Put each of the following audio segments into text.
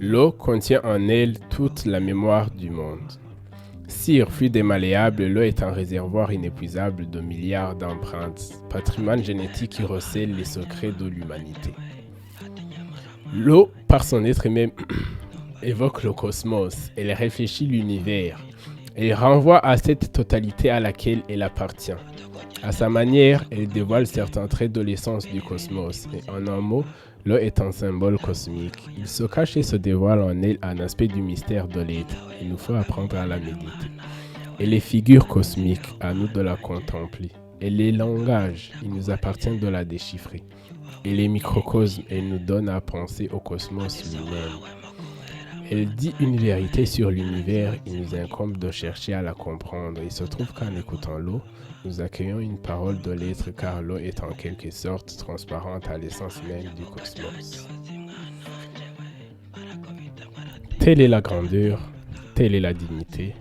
L'eau contient en elle toute la mémoire du monde. Cire, fluide et malléable, l'eau est un réservoir inépuisable de milliards d'empreintes, patrimoine génétique qui recèle les secrets de l'humanité. L'eau, par son être même, évoque le cosmos, elle réfléchit l'univers, elle renvoie à cette totalité à laquelle elle appartient. À sa manière, elle dévoile certains traits de l'essence du cosmos, et en un mot, l'eau est un symbole cosmique. Il se cache et se dévoile en elle un aspect du mystère de l'être. Il nous faut apprendre à la méditer. Elle est figure cosmique, à nous de la contempler. Elle est langage, il nous appartient de la déchiffrer. Elle est microcosme, elle nous donne à penser au cosmos lui-même. Elle dit une vérité sur l'univers, il nous incombe de chercher à la comprendre. Il se trouve qu'en écoutant l'eau, nous accueillons une parole de l'être car l'eau est en quelque sorte transparente à l'essence même du cosmos. Telle est la grandeur, telle est la dignité,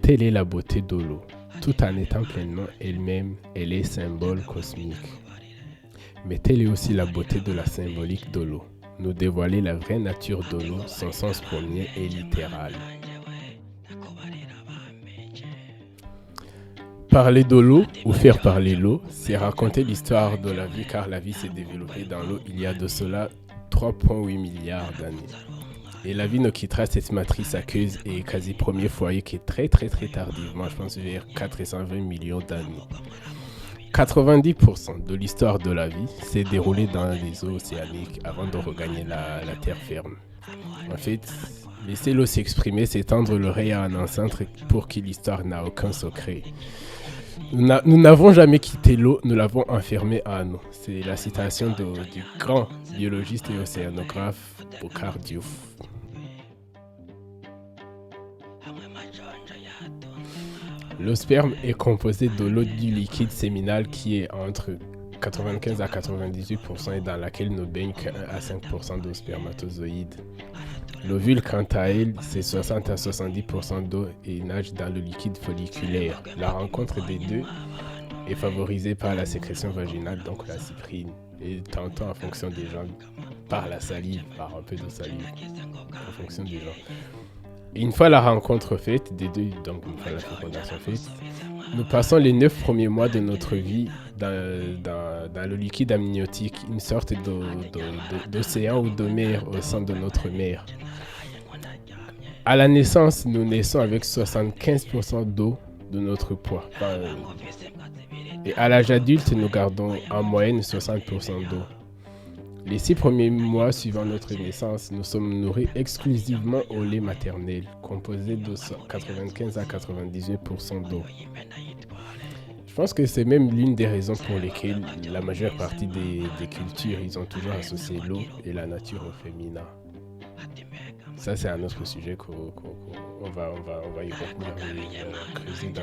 telle est la beauté de l'eau. Tout en étant pleinement elle-même, elle est symbole cosmique. Mais telle est aussi la beauté de la symbolique de l'eau. Nous dévoiler la vraie nature de l'eau, son sens premier et littéral. Parler de l'eau ou faire parler l'eau, c'est raconter l'histoire de la vie car la vie s'est développée dans l'eau il y a de cela 3,8 milliards d'années. Et la vie nous quittera cette matrice aqueuse et quasi premier foyer qui est très tardivement, je pense vers 420 millions d'années. 90% de l'histoire de la vie s'est déroulée dans les eaux océaniques avant de regagner la terre ferme. En fait, laisser l'eau s'exprimer, c'est tendre l'oreille à un ancêtre pour qui l'histoire n'a aucun secret. Nous n'avons jamais quitté l'eau, nous l'avons enfermée à nous. C'est la citation du grand biologiste et océanographe Boukhar Diouf. Le sperme est composé de l'eau du liquide séminal qui est entre 95 à 98% et dans laquelle ne baigne que 1 à 5% de spermatozoïdes. L'ovule, quant à elle, c'est 60 à 70% d'eau et nage dans le liquide folliculaire. La rencontre des deux est favorisée par la sécrétion vaginale, donc la cyprine, et tantôt en fonction des gens, par la salive, par un peu de salive, en fonction des gens. Et une fois la rencontre faite, des deux, donc une fois la fécondation faite, nous passons les 9 premiers mois de notre vie dans le liquide amniotique, une sorte d'océan ou de mer au sein de notre mère. À la naissance, nous naissons avec 75% d'eau de notre poids. Et à l'âge adulte, nous gardons en moyenne 60% d'eau. Les 6 premiers mois suivant notre naissance, nous sommes nourris exclusivement au lait maternel, composé de 95 à 98% d'eau. Je pense que c'est même l'une des raisons pour lesquelles la majeure partie des cultures, ils ont toujours associé l'eau et la nature au féminin. Ça, c'est un autre sujet qu'on va y revenir et creuser